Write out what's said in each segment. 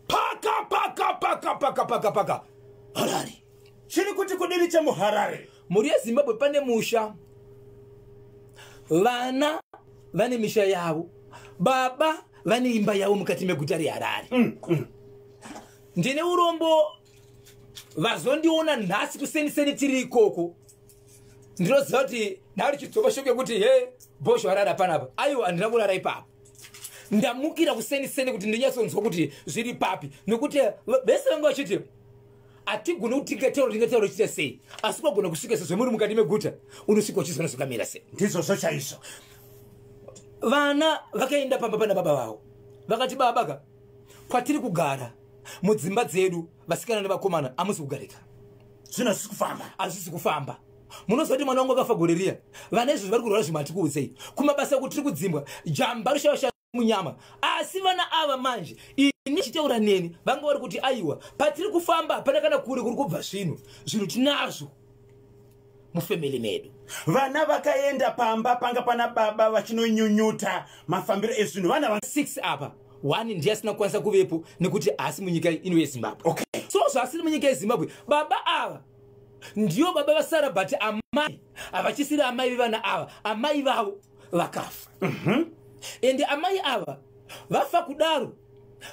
paka Harare. Chiri kuti kudini cha muHarare. Muri Zimbabwe pane musha. Vana vane misha yavo. Baba vane imba yavo mukati meguta reHarare. Ndine urombo vazondiona nhasi kuseni tiri ikoko. Ndinoziva kuti ndari chidzoka shoke kuti Bosho Harare panapa. Aiwa andina kurara ipapo. Ndamukira kuseni kuti ndinyatsonzwa kuti zviri papi. Nekuti vese vangu vachiti atigona kutingatero chite sei. Asi kwagona kusvika sezvemuri mukati meguta unosvika uchizona zvakamira sei. Ndizvo chaizvo. Vana vakaenda pamba pana baba vavo. Vakati baba kwatiri kugara mudzimba dzedu vasikana nevakomana amusi kugarika. Zvinosizi kufamba. Azvisi kufamba. Munozoti mwana wangu akafa gore riya. Vana izvo vari kurora zvimati kuudzei. Kumabasa kuti tiri kudzimbwa jamba rishava munyama. Asi vana ava manje ini chitaura neni vanga vari kuti aiwa patiri kufamba pana kana kuri kubva zvinhu tinazvo mufamily medu. Vana vakaenda pamba panga pana baba vachinonyunyuta mafambiro ezvinhu. Vana 6 apa. 1 ndiye asina kukwanisa kuvepo nekuti asi munyika ino yeZimbabwe. Okay. So asiri munyika yeZimbabwe. Baba ava ndiyo baba vasara but amai avachisira amai vevana ava amai vavo vakafa. Ende amai ava vafa kudaro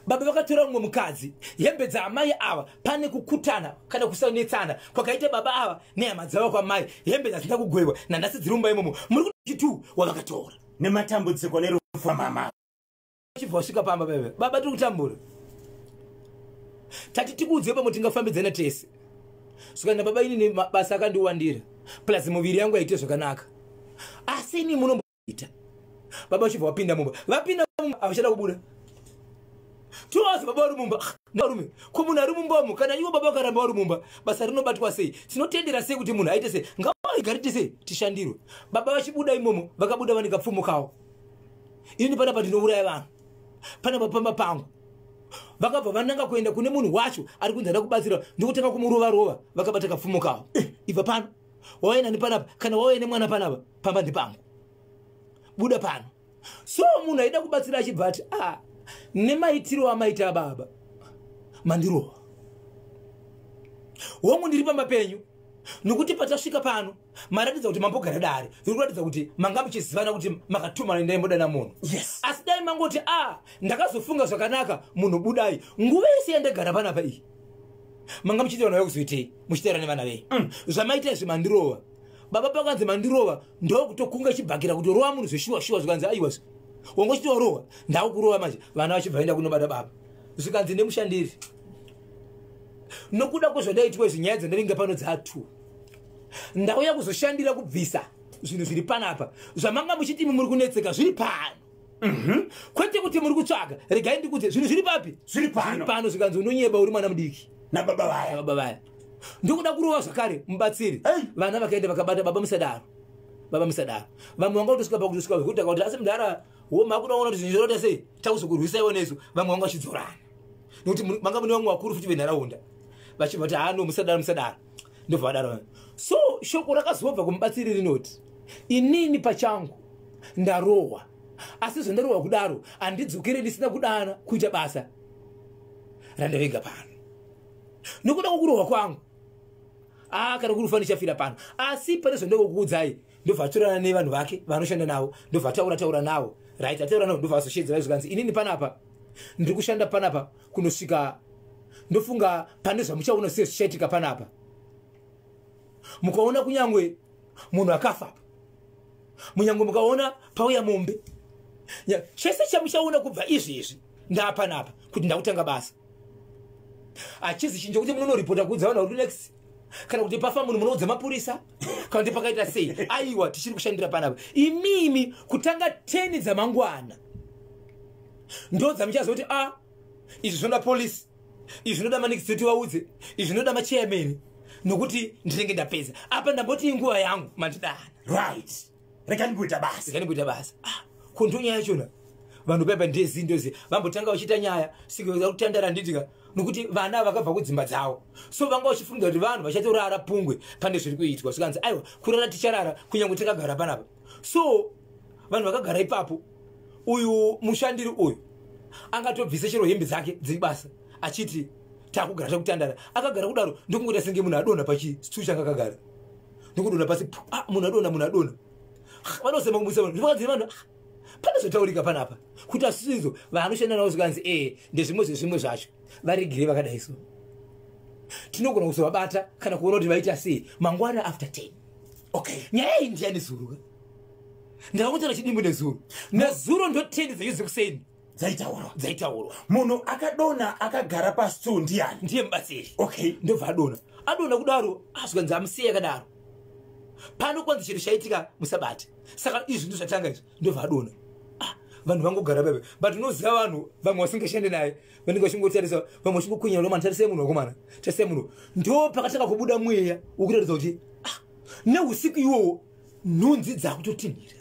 baba vakatora mumwe mukadzi hembe dzaamai ava pane kukutana kana kusaunetsana kwakaita baba ava nehama dzavo kwamai hembe dzasina kugwebwa nanhasi dziri mumba imomo muri kuti tu wavakatora nematambudziko nerufu mama. Chibva wasvika pamba baba tiri kutambura tati tikuudze pamwe tingafambidzana tese. Saka baba ini mabasa akandiwandira plus muviri yangu aite zvakanaka. Asi ini munomboita baba uchibva wapinda mumba vapinda mumba avachada kubuda. Tuwazi baba vari mumba narume ko munhu ari mumbamo kana iwo baba akaramba vari mumba basa rinobatwa sei. Tinotendera sei kuti munhu aite sei ngavaigarite sei tishandirwe. Baba vachibuda imomo vakabuda vanika pfumukawo. Ini panapa ndinouraya vanhu panapa pamba pangu. Vakabva vananga kuenda kune munhu wacho ari kunzi ada kubatsira ndokutanga kumurova vakabata kapfumukawo. Ibva pano waenda panapa kana waenda mwana panapa pamba ndipangu buda pano. So munhu aida kubatsira achibva ati nemaitiro amaita baba mandirova womwe ndiri pamba penyu nokuti patasvika pano maratidza kuti mambogara dare zviri kuratidza kuti manga muchizivana kuti makatumana ndaimboda munhu. Yes. Asi dai mangoti ndakazofunga zvakanaka munhu budai nguva yese yandagara panapa iyi manga muchitaura nayo kuzoitei muchitaura nevana vei. Zvamaita izvi mandirova baba pakanzi mandirova ndokutokunga chibhakira kuti rova munhu zveshuwa zvikanzi aiwa wangochitowarova ndakurova manje vana vachibva vaenda kunobata baba zvikanzi nemushandiri nokuda kwezvadaitwa zvinyaya dzandaringa pano dzatu ndauya kuzoshandira kubvisa zvinhu zviri panapa zvamanga muchiti muri kunetseka zviri pano. Kwete kuti muri kutsvaga regai ndikudze zvinhu zviri papi zviri pano zvikanzi unonyeba uri mwana mudiki nababa vaya ndokuda kurova zvakare mubatsiri. Vana vakaenda vakabata baba musadaro vamwe vanga kutosvika pakutosvika zvekuti akati asi mudhara makudaona kuti zvinhu zvinota sei takuzokurwisaiwo nesu vamwe vanga vachidzorana nokuti manga mune vamwe vakuru futi venharaunda vachibva kuti musadaro ndobva vadaro. So shoko rakazobva kumubatsiri rinoti inini pachangu ndarohwa asi zvandarohwa kudaro handidzokere ndisina kudana kuita basa randavega pano nokuda kwokurohwa kwangu kana kuri fani chafira pano asi pane zvandinokuudzai ndobva atorana nevanhu vake vanoshanda navo ndobva taura navo right ataura navo ndobva azoshedzera zvikanzi inini panapa ndiri kushanda panapa kunosvika ndofunga pane zvamuchaona sei zvichaitika panapa. Mukaona kunyangwe munhu akafa munyangwe mukaona pauya mombe chese chamuchaona kubva izvezvi ndapanapa kuti ndakutanga basa achizi chinjo kuti munonoripota kuudza vanhu vari next kana kuti pafa munhu munoudza mapurisa kana kuti pakaita sei aiwa tichiri kushandira panapa imimi kutanga 10 dzamangwana ndo dzamuchazoti izvi zvinoda polisi izvi zvinoda manikisiti vaudze izvi zvinoda machairman nokuti ndinenge ndapedza apa ndamboti inguva yangu mandidana right rekani kuita basa kondonya yachona vanhu paipa ndozi vambotanga vachita nyaya sikuza kutandara nditika nokuti vana vakabva kudzimba dzavo so vanga vachifunga kuti vanhu vachatorara pungwe pane zviri kuitwa svikanzi aiwa kurara ticharara kunyange takagara panapa. So vanhu vakagara ipapo uyu mushandiri uyu angatobvisa chero hembe dzake dziri basa achiti takugara takutandara akagara kudaro ndokungoti senge munhu adona pachisitu changa akagara ndokudona pasi munhu adona vanosema kumisa vanhu ndivakadzira vanhu panozotaurika panapa kuti asisizo vanoshanda navo zikanzi ndezvimwe zvezvimwe zvacho varegere vakadai so tinogona kuzovabata kana kuona kuti vaita sei mangwana after 10. Okay, nyaya iyi ndiyani zuru ndakakutara chidimbu nezuro ndo 10 dzechizi kuseni dzaitaurwa munhu akadona akagara pasitu ndiani? ndiye mubatsiri. Okay, ndobva adona kudaro azvikanzi amusiya akadaro pano kwanzi chinhu chaitika musabati saka izvi ndo zvatanga izvi ndobva adona vanhu vangogara bebe but unoziva vanhu vamwe vasingashande naye vanenge vachingotarisa vamwe vachingokwinya romani tarisei munhu wakomana tarisei munhu ndo pakatanga kubuda mweya wokuratidza kuti neusiku iwowo nhunzi dzakutotinhira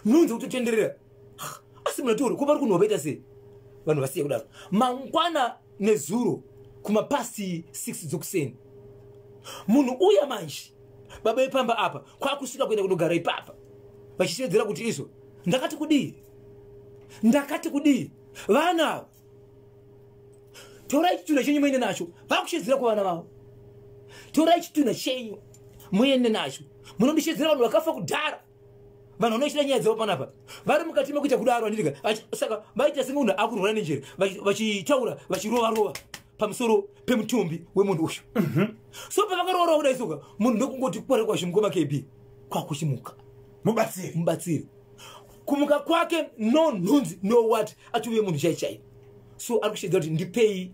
nhunzi kutotenderera asi munataura ko vari kunhovaita sei vanhu vasiya kudaro mangwana nezuro kumapasi 6 dzokuseni munhu uya manje baba ipamba apa kwakusvika kuenda kundogara ipapa vachitedzera kuti izvo ndakati kudii vana torai chitunha chenyu muende nacho vakushedzera kuvana vavo torai chitunha chenyu muende nacho munondishedzera vanhu vakafa kudhara vanhu vanochita nyaya dzavo panapa vari mukati mekuita kudaro andidika saka vaita senge munhu akurwara nenjere vachitaura vachirova pamusoro pemutumbi wemunhu uyu so pavakarova kudai soka munhu ndokungoti kwari kwazvimukoma KB kwakuchimuka mubatsiri kumuka kwake no nhunzi no what atuve munhu chaichai so ari kushedza kuti ndipei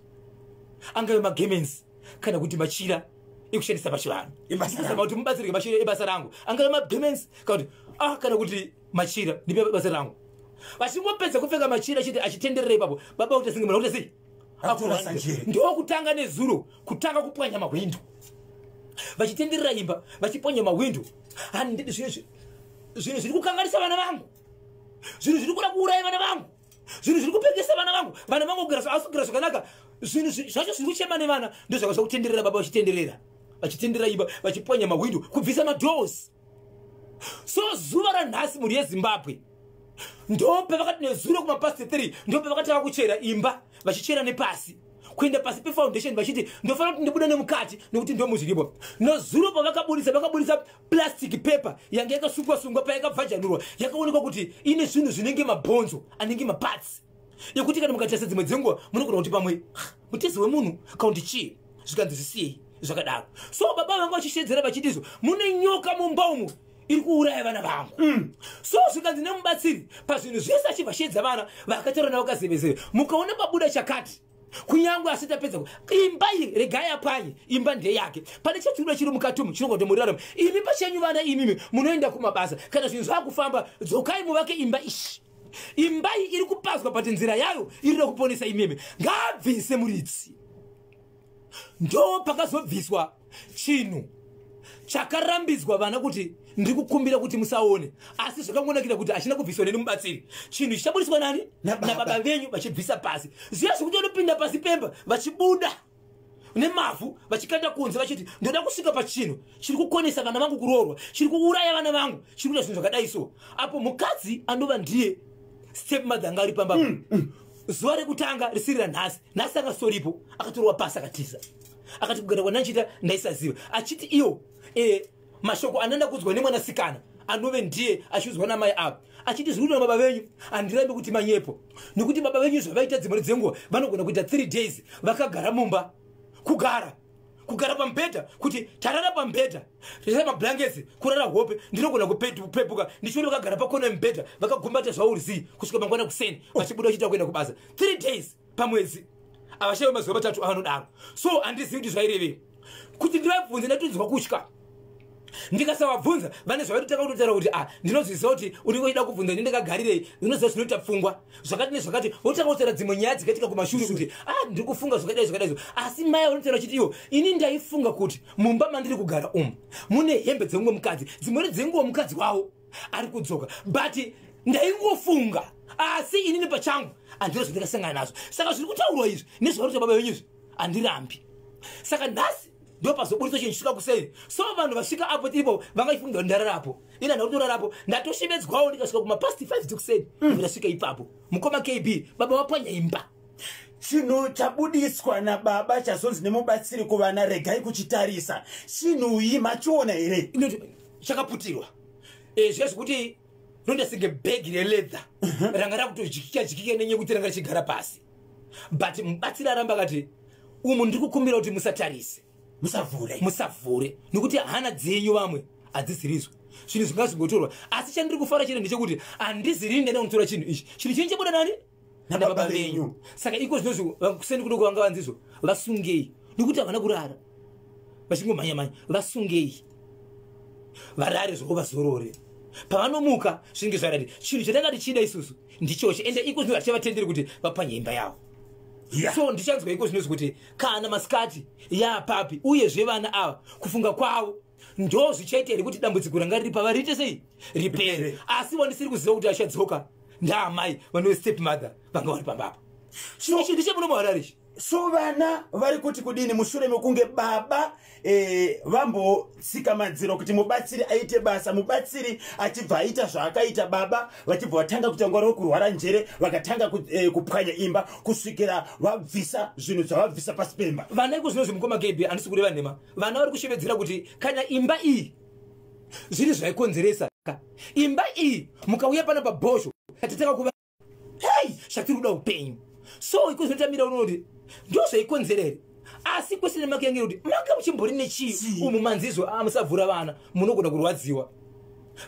angave magemens kana kuti machira ekushandisa pachivanhu saka kuti mubatsirike machira ebasa rangu angave magemens kana kuti machira ndipe basa rangu vachingopedza kupfeka machira chiti achitenderera ipapo baba kuti asinge kuti sei ndokutanga nezuro kutanga kupwanya mahwindo vachitenderera imba vachipwanya mahwindo handidi zvinhu zviri kukanganisa vana vangu zvinhu zviri kuda kuuraya vana vangu zvinhu zviri kupengesa vana vangu asugara zvakanaka zvinhu zvacho zviri kuchema nevana ndozvakazva kutenderera baba vachitenderera imba vachipwanya mahwindo kubvisa madoors so zuva ranhasi mhuri yezimbabwe ndope vakati nezuro kumapasi 3 ndope vakataka kuchera imba vachichera nepasi kuenda pasi pefoundation vachiti ndofanira kuti ndibude nemukati nekuti ndo muzviripo nozuro pavakabudisa plastic paper yange yakasungwa payakabvajanurwa yakaonekwa kuti ine zvinhu zvinenge mabhonzo anenge maparts yekuti kana mukatarisa dzimwe dzenguva munogona kuti pamwe mutezi wemunhu kaundi chii zvikanzi zvisiyei zvakadaro so baba vanga vachishedzera vachitizvo mune nyoka mumba umu iri kuuraya vana vangu so zvikanzi nemubatsiri pazvinhu zvese achibva shedza vana vakataura navo kazevezeve mukaona babuda chakati kunyangwe asati apedza imba iyi regai apwanye imba ndeyake pane chachiuda chiri mukati umu chinogona kuti muriraramo imi pachenyu vana imimi munoenda kumabasa kana zvinhu zvakufamba dzokai muvake imba ishi imba iyi iri kupazwa pati nzira yayo irida kuponesa imimi ngaabvise muridzi ndo pakazobviswa chinhu chakarambidzwa vana kuti ndiri kukumbira kuti musaone asi zvakangonakira kuti hachina kubviswa neni mubatsiri chinhu chichabudiswa nani nababa venyu vachibvisa pasi ziya zvekuti vanopinda pasi pemba vachibuda nemavhu vachikanda kunze vachiti ndoda kusvika pachinhu chiri kukonesa vana vangu kuroorwa chiri kuuraya vana vangu chiri kuita zvinhu zvakadai so apo mukadzi anova ndiye stepmother anga ari pamba zuva rekutanga risiri ranhasi nhasi akasoripo akatorwa pasi akatiza akati kugara kwananchita ndaisaziva achiti iyo mashoko anoenda kudzwa nemwanasikana anove ndiye achiudzwa namai avo achiti zviri kuita baba venyu handirambi kuti manyepo nekuti baba venyu zvavaita dzimwe dzenguva vanogona kuita 3 days vakagara mumba kugara pamubhedha kuti tarara pamubhedha tisa mablankets kurara hope ndinogona kupepuka ndichiona vakagara pakona yemubhedha vakagumbata zvaurizi kusvika mangwana kuseni vachibuda vachita kuenda kubasa 3 days pamwedzi avashayiwa mazuva 3 avanodaro so handizivi kuti zvairevei kuti ndivabvunze ndatunzwa kutya ndikasavabvunza vane zvavatotanga kutotaura kuti ndinozvisa kuti uringoida kubvunza ndindakagarirei ndinoziva zvinoita pfungwa zvakati nezvakati votanga kutaura dzimwe nyaya dzikaitika kumashure kuti ndiri kufunga zvakadaizvo asi mai vanotaura chiti iwo ini ndaifunga kuti mumba mandiri kugara umu mune hembe dzemumwe mukadzi dzimwe dzenguva mukadzi wavo ari kudzoka but ndaingofunga asi inini pachangu handiro zvandakasangana nazvo saka zviri kutaurwa izvi nezvavarota baba venyuzvi handirambi saka nhasi ndo pazobudisa chinhu chisvika kuseri so vanhu vasvika apo tiripo vangaifunga ndararapo ina ndakutorarapo ndatoshevedzwawo ndikasvika kumapasti 5 dzokuseni ndasvika ipapo mukoma KB baba wapwanya imba chinhu chabudiswa nababa chazonzi nemubatsiri kuvana regai kuchitarisa chinhuyi machiona here chakaputirwa zviya zvekuti nondasinge bhegi reledha ranga rakutojikika nenye kuti ranga richigara pasi but mubatsiri aramba akati umu ndiri kukumbira kuti musatarise musavhure nekuti hana dzenyu vamwe hadzisirizwa zvinhu zvingazingotorwa asi chandiri kufara chete ndechekuti handiziri ndenda kunotora chinhu ichi chinhu chinhu chabuda nani nababa venyu saka iko zvinozvo kuseni kudoko vanga vanzizvo vasungei nekuti havana kurara vachingomhanya vasungei varare zvoko vazorore pavanomuka zvinenge zvarati chinhu chatanga tichida isusu ndichoche ende iko zvinhu hatichavatenderi kuti vapanye imba yavo so ndichanzwa iko zvinozvo kuti kana masikati yapapi uyezve vana ava kufunga kwavo ndo zvichaita here kuti dambudziko ranga riri pavari riite sei ripere asi wandisiri kuziva kuti achadzoka ndaamai vanove step mother vanga vari pambapa ichi ndichemunomahararichi so vana vari kuti kudini mushure mekunge baba vambotsika madziro kuti mubatsiri aite basa mubatsiri achibva aita zvaakaita baba vachibva vatanga kutanga vari kurwara njere vakatanga kupwanya imba kusvikira vabvisa zvinhu zvavabvisa pasi pemba vana iko zvinozvi mukoma gebi handisi kureva nhema vana vari kushevedzera kuti kana imba iyi zviri zvaikonzeresa imba iyi mukauya pana pabhosho tatanga kuva hei zvatiri kuda upenyu so iko zvinotamira unoti ndo zvaikonzerere asi kwesine makuyangera kuti manga muchimbori nechii umu manzizo musavhura vana munogona kurwadziwa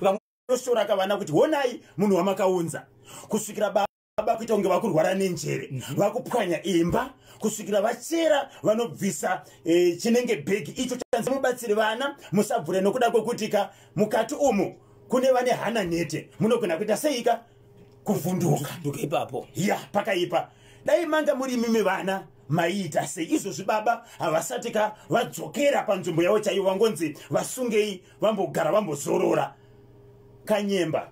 vanoshoraka vana kuti honai munhu wamakaunza kusvikira baba kuita kunge vakurwara nenjere vakupwanya imba kusvikira vachera vanobvisa chinenge bhegi icho chanzi mubatsiri vana musavhure nokuda kwekutika mukati umu kune vane hana nhete munogona kuita seika kuvhunduka ipapo ya pakaipa dai manga muri mimi vana maita sei izvozvi baba havasati vadzokera panzvimbo yavo chaivo vangonzi vasungei vambogara vambozorora Kanyemba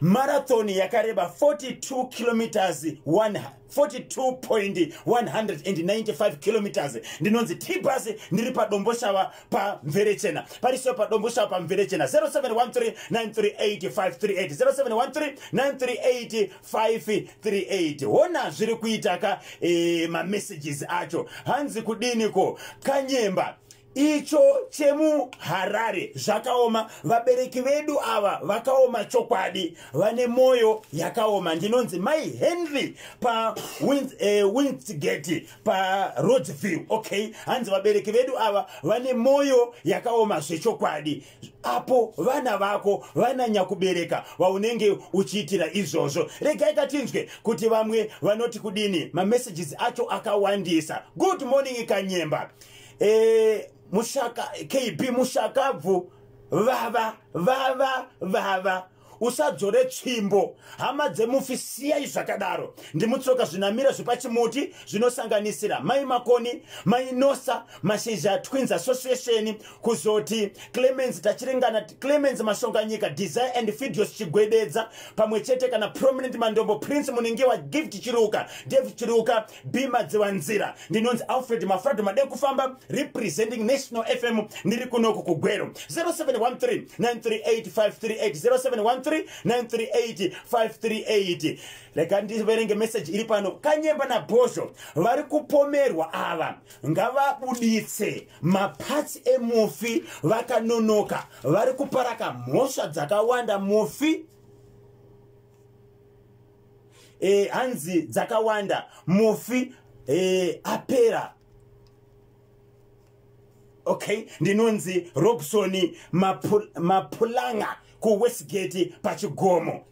marathoni yakareba 42 kilometers 42.195 kilometers ndinonzi T-bus ndiri padomboshava pamverechena pariso padomboshava pamverechena 0713938538 0713938538 hona zviri kuita ma messages acho hanzi kudiniko Kanyemba icho chemu Harare zvakaoma vabereki vedu ava vakaoma chokwadi vane moyo yakaoma ndinonzi Mai Henry pa Windsgate pa Roadview okay hanzi vabereki vedu ava vane moyo yakaoma zvechokwadi apo vana vako vananya kubereka vaunenge uchiitira izvozvo regai katinzwe kuti vamwe vanoti kudini ma messages acho akawandisa. Good morning Kanyemba Mushaka KB Mushakabvu vava usadzore tsvimbo hama dzemufisiya izvakadaro ndimutsoka zvinamira zvipachimuti zvinosanganisira Mai Makoni Mai Nosa Mashizha Twins Association kuzoti Clemens tachirengana Clemens Mashonganyika Desire and Fidios Chigwededza pamwe chete kana Prominent Mandombo Prince Muningiwa Gift Chiruka David Chiruka Bima Dziwanzira ndinonzi Alfred Mafrado Madekufamba representing National FM ndiri kunoko kugwero 0713938538 0713938538 leka ndiverenge message iri pano. Kanyemba na Bhosho vari kupomerwa ava ngavabuditse mapatsi emufi vakanonoka vari kuparaka mhosva dzakawanda mufi hanzi dzakawanda mufi apera okay ndinonzi Robson Mapulanga ku Westgate pachigomo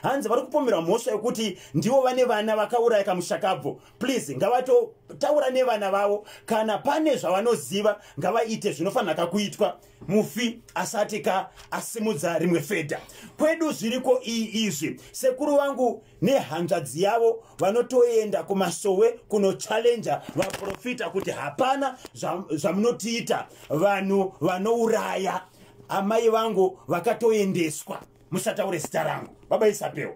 hanzi vari kupomera mhosva yekuti ndivo vane vana vakauraya kamushakabvu please ngavato taura nevana vavo kana pane zvavanoziva ngavaite zvinofanira kuitwa mufi asati asimudza rimwe fedha kwedu zviriko izvi sekuru vangu nehanzvadzi yavo vanotoenda kumasowe kuno challenge vaprofita kuti hapana zvamunotiita vanhu vanouraya amai vangu vakatoendeswa musataure zita rangu baba Isapeo.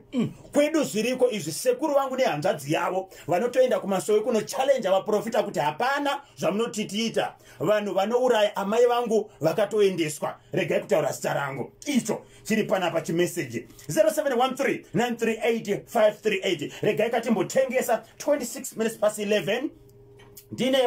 Kwedu zviriko izvi sekuru vangu nehanzvadzi yavo vanotoenda kumasowe kuno challenge vaprofita kuti hapana zvamunotitiita vanhu vanouraya amai vangu vakatoendeswa. Regai kutaura zita rangu, icho chiri panapa chimeseji 0713938538. Regai katimbotengesa 26 minutes past 11 ndine